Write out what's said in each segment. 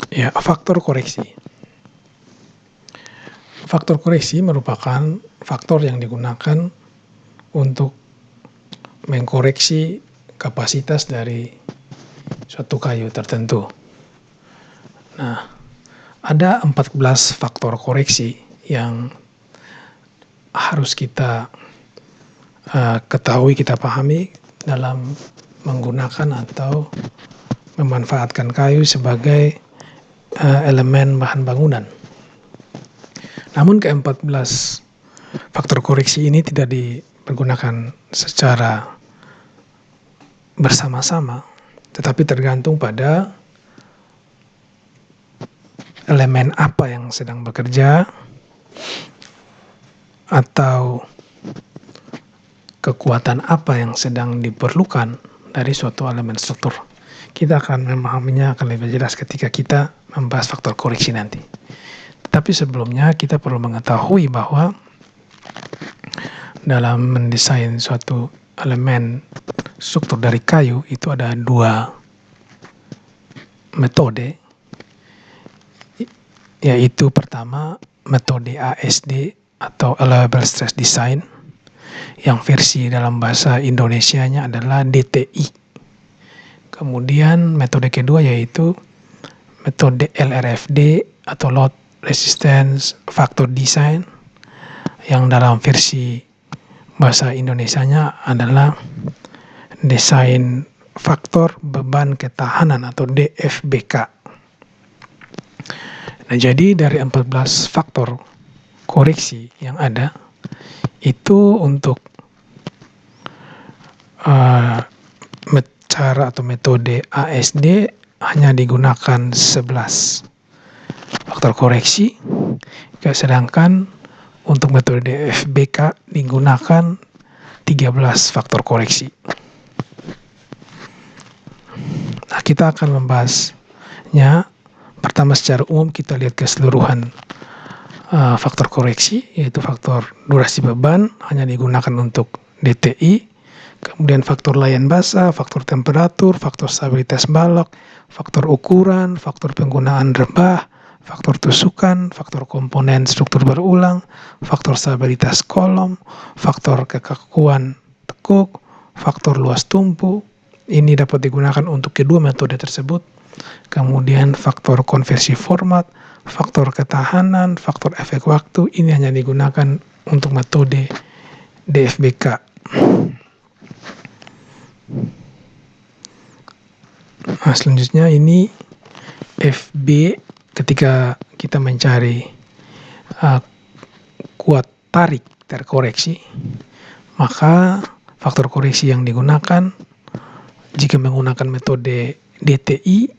Ya, faktor koreksi. Faktor koreksi merupakan faktor yang digunakan untuk mengkoreksi kapasitas dari suatu kayu tertentu. Nah, ada 14 faktor koreksi yang harus kita ketahui, kita pahami dalam menggunakan atau memanfaatkan kayu sebagai elemen bahan bangunan. Namun ke-14 faktor koreksi ini tidak dipergunakan secara bersama-sama, tetapi tergantung pada elemen apa yang sedang bekerja atau kekuatan apa yang sedang diperlukan dari suatu elemen struktur. Kita akan memahaminya akan lebih jelas ketika kita membahas faktor koreksi nanti. Tapi sebelumnya kita perlu mengetahui bahwa dalam mendesain suatu elemen struktur dari kayu itu ada dua metode, yaitu pertama metode ASD atau Allowable Stress Design, yang versi dalam bahasa Indonesianya adalah DTI. Kemudian metode kedua yaitu metode LRFD atau Load Resistance Factor Design, yang dalam versi bahasa Indonesianya adalah desain faktor beban ketahanan atau DFBK. Nah, jadi dari 14 faktor koreksi yang ada itu untuk cara atau metode ASD hanya digunakan 11 faktor koreksi, sedangkan untuk metode DFBK digunakan 13 faktor koreksi. Nah, kita akan membahasnya. Pertama, secara umum kita lihat keseluruhan faktor koreksi, yaitu faktor durasi beban hanya digunakan untuk DTI, kemudian faktor layan basah, faktor temperatur, faktor stabilitas balok, faktor ukuran, faktor penggunaan rebah, faktor tusukan, faktor komponen struktur berulang, faktor stabilitas kolom, faktor kekakuan tekuk, faktor luas tumpu. Ini dapat digunakan untuk kedua metode tersebut. Kemudian faktor konversi format, faktor ketahanan, faktor efek waktu, ini hanya digunakan untuk metode DFBK. Nah, selanjutnya ini FB ketika kita mencari kuat tarik terkoreksi, maka faktor koreksi yang digunakan jika menggunakan metode DTI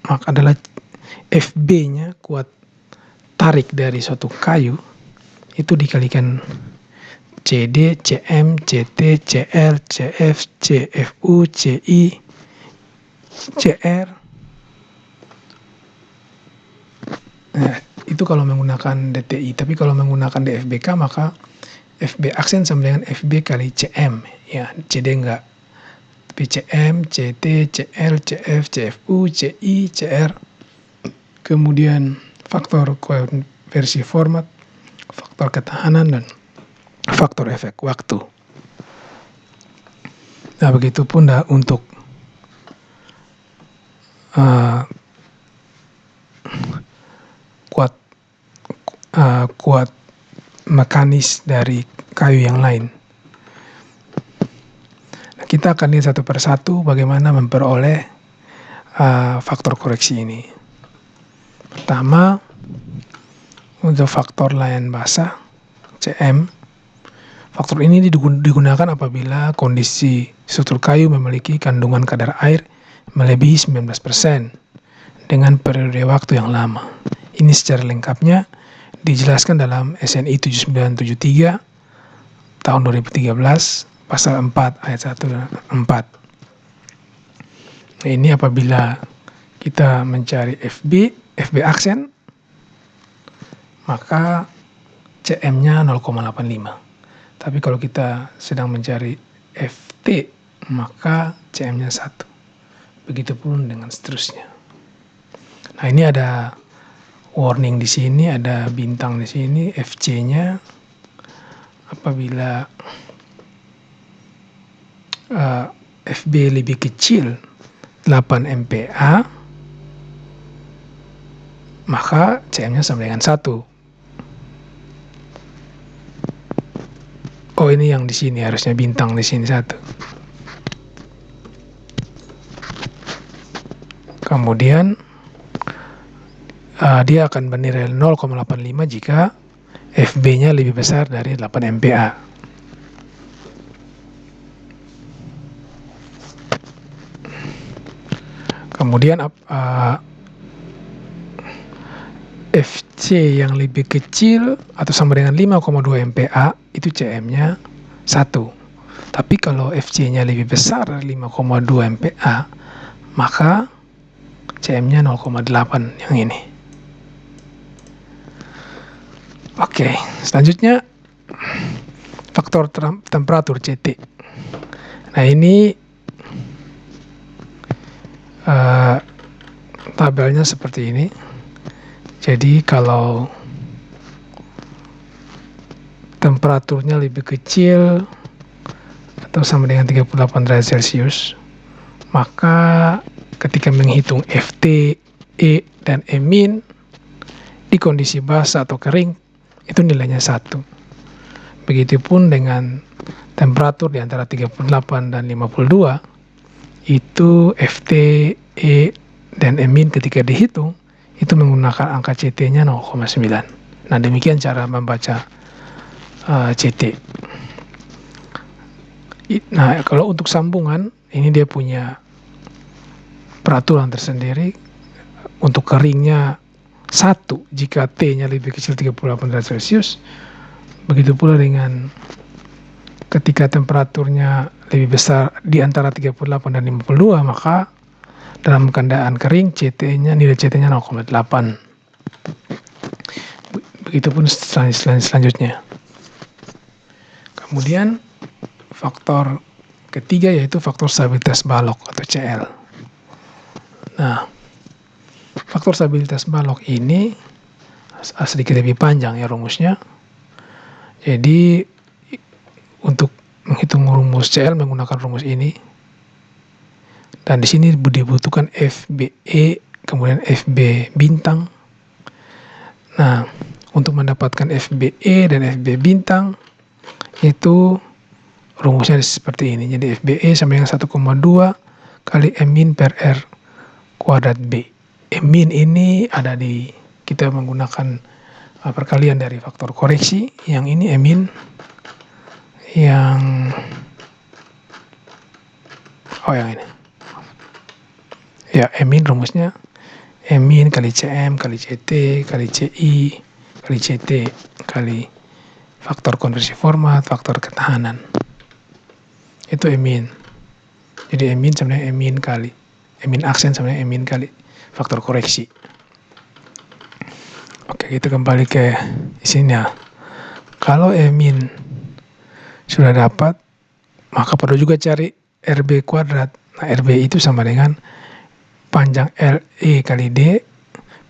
maka adalah FB-nya, kuat tarik dari suatu kayu, itu dikalikan CD, CM, CT, CL, CF, CFU, CI, CR. Nah, itu kalau menggunakan DTI. Tapi kalau menggunakan DFBK maka FB aksen sama dengan FB kali CM. Ya, CD enggak. Tapi CM, CT, CL, CF, CFU, CI, CR. Kemudian faktor konversi format, faktor ketahanan, dan faktor efek waktu. Nah, begitupun untuk kuat mekanis dari kayu yang lain. Nah, kita akan lihat satu persatu bagaimana memperoleh faktor koreksi ini. Pertama, untuk faktor layan basah CM, faktor ini digunakan apabila kondisi struktur kayu memiliki kandungan kadar air melebihi 19% dengan periode waktu yang lama. Ini secara lengkapnya dijelaskan dalam SNI 7973 tahun 2013 pasal 4 ayat 1 dan 4. Nah, ini apabila kita mencari FB aksen, maka CM-nya 0,85. Tapi kalau kita sedang mencari FT, maka CM-nya 1. Begitupun dengan seterusnya. Nah, ini ada warning di sini, ada bintang di sini, FC-nya apabila FB lebih kecil 8 MPa, maka CM-nya sama dengan 1. Oh, ini yang di sini harusnya bintang di sini 1. Kemudian dia akan bernilai 0,85 jika FB-nya lebih besar dari 8 MPa. Kemudian FC yang lebih kecil atau sama dengan 5,2 MPa itu CM-nya 1. Tapi kalau FC-nya lebih besar dari 5,2 MPa, maka CM-nya 0,8 yang ini. Oke, selanjutnya faktor temperatur CT. Nah, ini tabelnya seperti ini. Jadi kalau temperaturnya lebih kecil atau sama dengan 38 derajat Celcius, maka ketika menghitung FT, E, dan E min di kondisi basah atau kering, itu nilainya 1. Begitupun dengan temperatur di antara 38 dan 52, itu FT, E, dan E min ketika dihitung, itu menggunakan angka CT-nya 0,9. Nah, demikian cara membaca CT. Nah, kalau untuk sambungan, ini dia punya peraturan tersendiri. Untuk keringnya 1 jika T-nya lebih kecil 38 derajat Celcius. Begitu pula dengan ketika temperaturnya lebih besar di antara 38 dan 52, maka dalam keadaan kering nilai CT-nya 0,8. Begitupun selanjutnya. Kemudian faktor ketiga yaitu faktor stabilitas balok atau CL. Nah, faktor stabilitas balok ini sedikit lebih panjang ya rumusnya. Jadi untuk menghitung rumus CL menggunakan rumus ini. Dan di sini dibutuhkan FBE, kemudian FB bintang. Nah, untuk mendapatkan FBE dan FB bintang itu rumusnya seperti ini. Jadi FBE sama dengan 1,2 kali M min per R kuadrat B. M min ini ada di, kita menggunakan perkalian dari faktor koreksi. Yang ini M min, yang ini. Ya, M min rumusnya M min kali CM kali CT kali CI kali CT kali faktor konversi format, faktor ketahanan. Itu M min. Jadi M min sama dengan M min kali M min aksen sama dengan M min kali faktor koreksi. Oke, kita kembali ke sini ya. Kalau M min sudah dapat, maka perlu juga cari RB kuadrat. Nah, RB itu sama dengan panjang LE kali D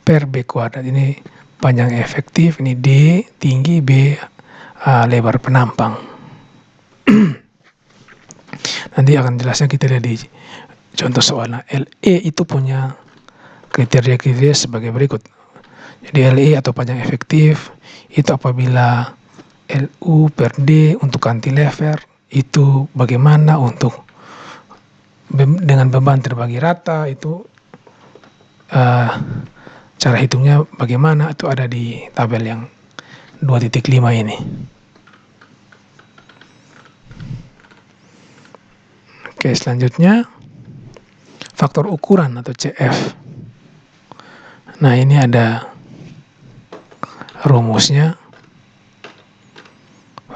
per B kuadrat. Ini panjang efektif, ini D tinggi, B lebar penampang. Nanti akan jelasnya kita lihat di contoh soal. Nah, LE itu punya kriteria-kriteria sebagai berikut. Jadi LE atau panjang efektif itu apabila LU per D untuk cantilever itu bagaimana untuk dengan beban terbagi rata itu cara hitungnya bagaimana, itu ada di tabel yang 2.5 ini. Oke, selanjutnya faktor ukuran atau CF. Nah, ini ada rumusnya.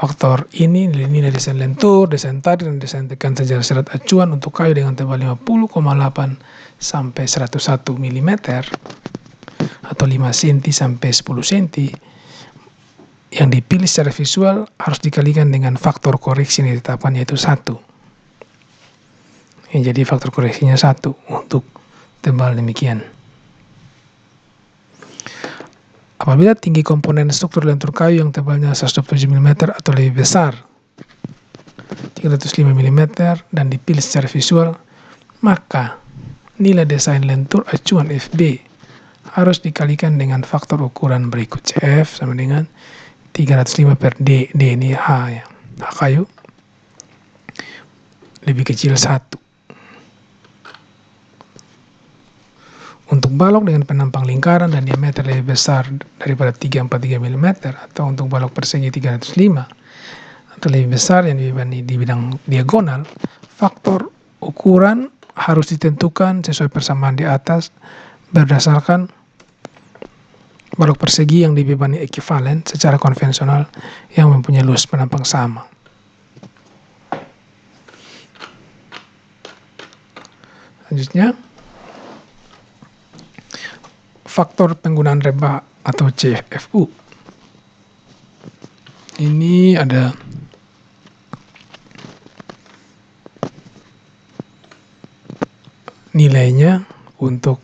Faktor ini nilai desain lentur, desain tarik, dan desain tekan sejarah serat acuan untuk kayu dengan tebal 50,8 sampai 101 mm atau 5 cm sampai 10 cm yang dipilih secara visual harus dikalikan dengan faktor koreksi yang ditetapkan yaitu 1. Jadi faktor koreksinya 1 untuk tebal demikian. Apabila tinggi komponen struktur lentur kayu yang tebalnya 127 mm atau lebih besar 305 mm dan dipilih secara visual, maka nilai desain lentur acuan FB harus dikalikan dengan faktor ukuran berikut. CF sama dengan 305 per D. D ini H ya. H kayu lebih kecil 1. Untuk balok dengan penampang lingkaran dan diameter lebih besar daripada 343 mm atau untuk balok persegi 305 atau lebih besar yang di bidang diagonal, faktor ukuran harus ditentukan sesuai persamaan di atas berdasarkan balok persegi yang dibebani ekivalen secara konvensional yang mempunyai luas penampang sama. Selanjutnya, faktor penggunaan rebah atau CFU. Ini ada nilainya untuk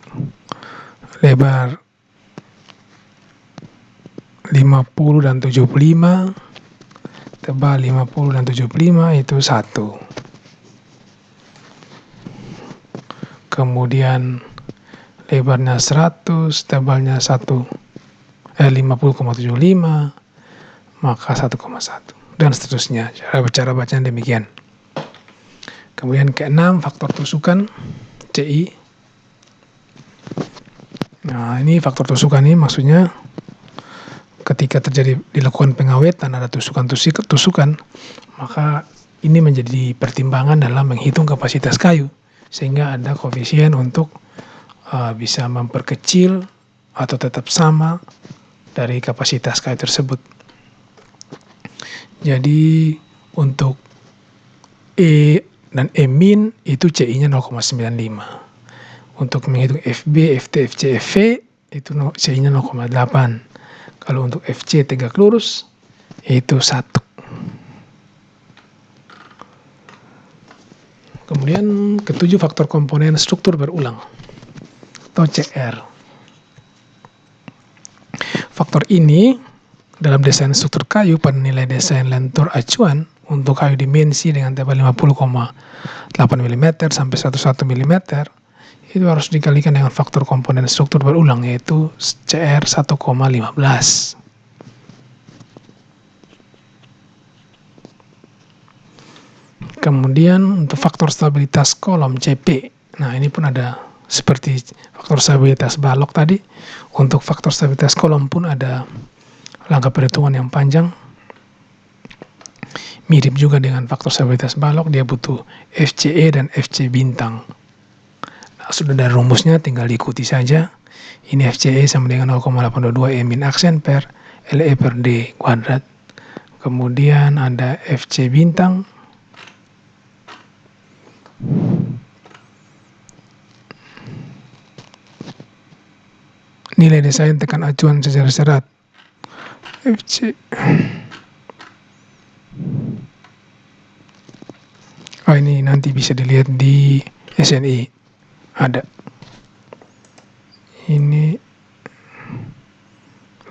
lebar 50 dan 75, tebal 50 dan 75 itu 1. Kemudian lebarnya 100, tebalnya 50,75, maka 1,1 dan seterusnya. Cara bacaan demikian. Kemudian keenam, faktor tusukan CI. Nah, ini faktor tusukan ini maksudnya ketika dilakukan pengawetan ada tusukan, maka ini menjadi pertimbangan dalam menghitung kapasitas kayu, sehingga ada koefisien untuk bisa memperkecil atau tetap sama dari kapasitas kayu tersebut. Jadi untuk E dan E min itu CI-nya 0,95. Untuk menghitung FB, FT, FC, FV itu CI-nya 0,8. Kalau untuk FC tegak lurus itu 1. Kemudian ketujuh, faktor komponen struktur berulang atau CR. Faktor ini dalam desain struktur kayu pada nilai desain lentur acuan untuk kayu dimensi dengan tebal 50,8 mm sampai 11 mm itu harus dikalikan dengan faktor komponen struktur berulang yaitu CR 1,15. Kemudian untuk faktor stabilitas kolom CP. Nah, ini pun ada seperti faktor stabilitas balok tadi. Untuk faktor stabilitas kolom pun ada langkah perhitungan yang panjang. Mirip juga dengan faktor stabilitas balok, dia butuh FCE dan FC bintang. Nah, sudah ada rumusnya, tinggal diikuti saja. Ini FCE sama dengan 0,822 E min aksen per LE per D kuadrat. Kemudian ada FC bintang. Nilai desain tekan acuan secara serat FC. Oh, ini nanti bisa dilihat di SNI ada. Ini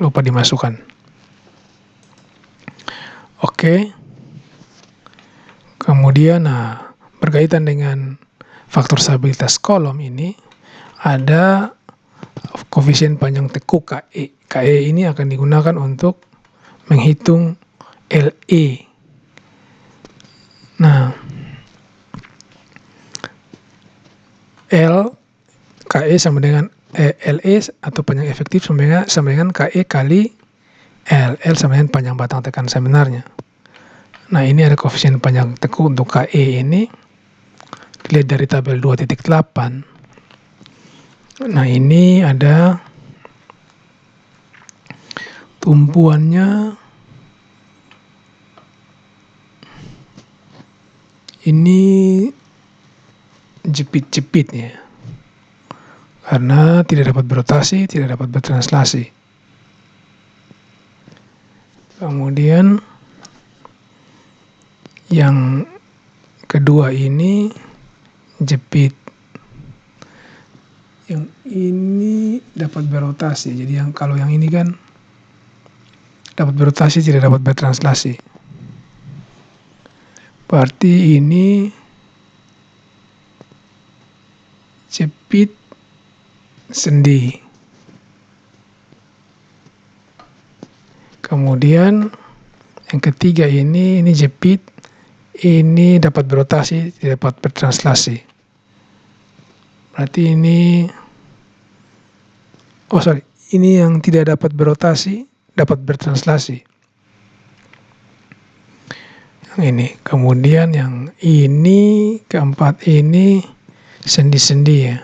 lupa dimasukkan. Oke. Kemudian berkaitan dengan faktor stabilitas kolom ini ada koefisien panjang tekuk KE. KE ini akan digunakan untuk menghitung LE. Nah, KE sama dengan LE atau panjang efektif sama dengan KE kali L. L sama dengan panjang batang tekan sebenarnya. Nah, ini ada koefisien panjang tekuk untuk KE ini dilihat dari tabel 2.8. Nah, ini ada tumpuannya. Ini jepit-jepitnya karena tidak dapat berotasi, tidak dapat bertranslasi. Kemudian yang kedua ini jepit, yang ini dapat berotasi. Jadi kalau yang ini kan dapat berotasi, tidak dapat bertranslasi. Berarti ini jepit sendi. Kemudian yang ketiga ini jepit, ini dapat berotasi, tidak dapat bertranslasi. Berarti ini, ini yang tidak dapat berotasi, dapat bertranslasi. Yang ini, kemudian yang ini, keempat ini sendi-sendi ya.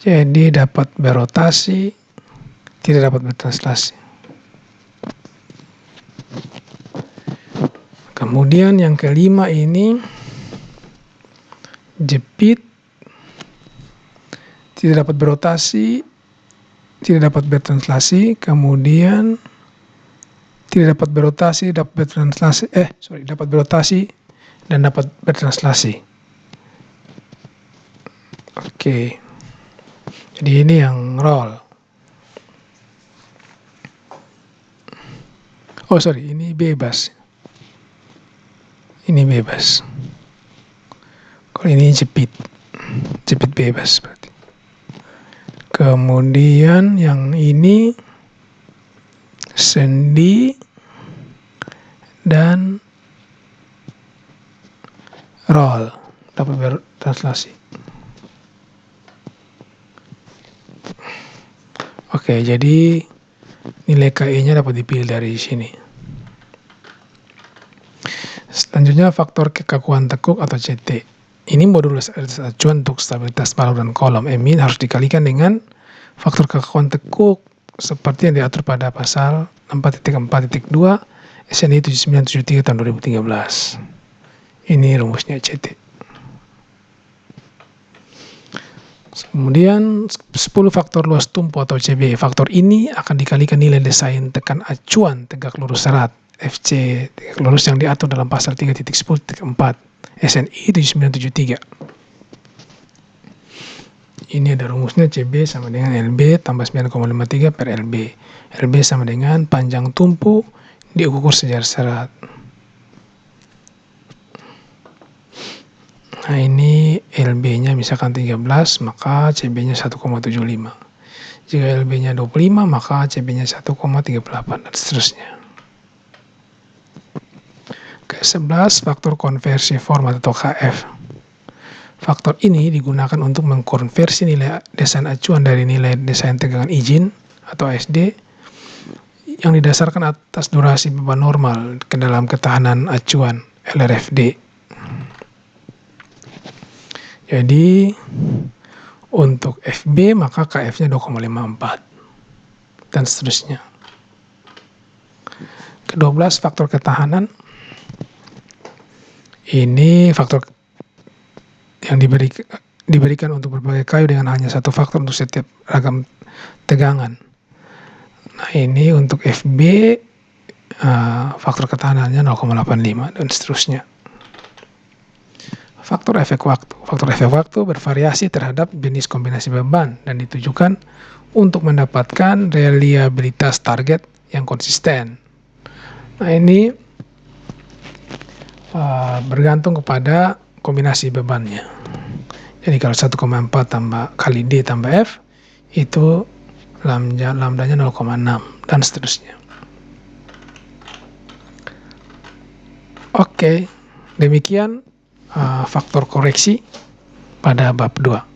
Jadi dapat berotasi, tidak dapat bertranslasi. Kemudian yang kelima ini jepit, tidak dapat berotasi, tidak dapat bertranslasi, kemudian tidak dapat berotasi, dapat bertranslasi, dapat berotasi dan dapat bertranslasi. Oke. Jadi ini yang roll. Ini bebas. Ini bebas. Kalau ini jepit bebas berarti. Kemudian yang ini sendi dan roll, dapat bertranslasi. Oke, jadi nilai KE-nya dapat dipilih dari sini. Selanjutnya faktor kekakuan tekuk atau CT. Ini modulus acuan untuk stabilitas balok dan kolom. MI harus dikalikan dengan faktor kekakuan tekuk seperti yang diatur pada pasal 4.4.2 SNI 7973 tahun 2013. Ini rumusnya CT. Kemudian 10 faktor luas tumpu atau CB. Faktor ini akan dikalikan nilai desain tekan acuan tegak lurus serat FC tegak lurus yang diatur dalam pasal 3.10.4 SNI 7973. Ini ada rumusnya CB sama dengan LB tambah 9,53 per LB. LB sama dengan panjang tumpu diukur sejarah serat. Nah ini LB-nya misalkan 13, maka CB-nya 1,75. Jika LB-nya 25, maka CB-nya 1,38 dan seterusnya. Ke-11, faktor konversi format atau KF. Faktor ini digunakan untuk mengkonversi nilai desain acuan dari nilai desain tegangan izin atau ASD yang didasarkan atas durasi beban normal ke dalam ketahanan acuan LRFD. Jadi untuk FB maka KF-nya 2,54 dan seterusnya. Ke-12 faktor ketahanan. Ini faktor yang diberikan untuk berbagai kayu dengan hanya satu faktor untuk setiap ragam tegangan. Nah ini untuk FB faktor ketahanannya 0,85 dan seterusnya. Faktor efek waktu. Faktor efek waktu bervariasi terhadap jenis kombinasi beban dan ditujukan untuk mendapatkan reliabilitas target yang konsisten. Nah ini bergantung kepada kombinasi bebannya. Jadi kalau 1,4 tambah kali D tambah F itu lambdanya 0,6 dan seterusnya. Oke, demikian faktor koreksi pada bab 2.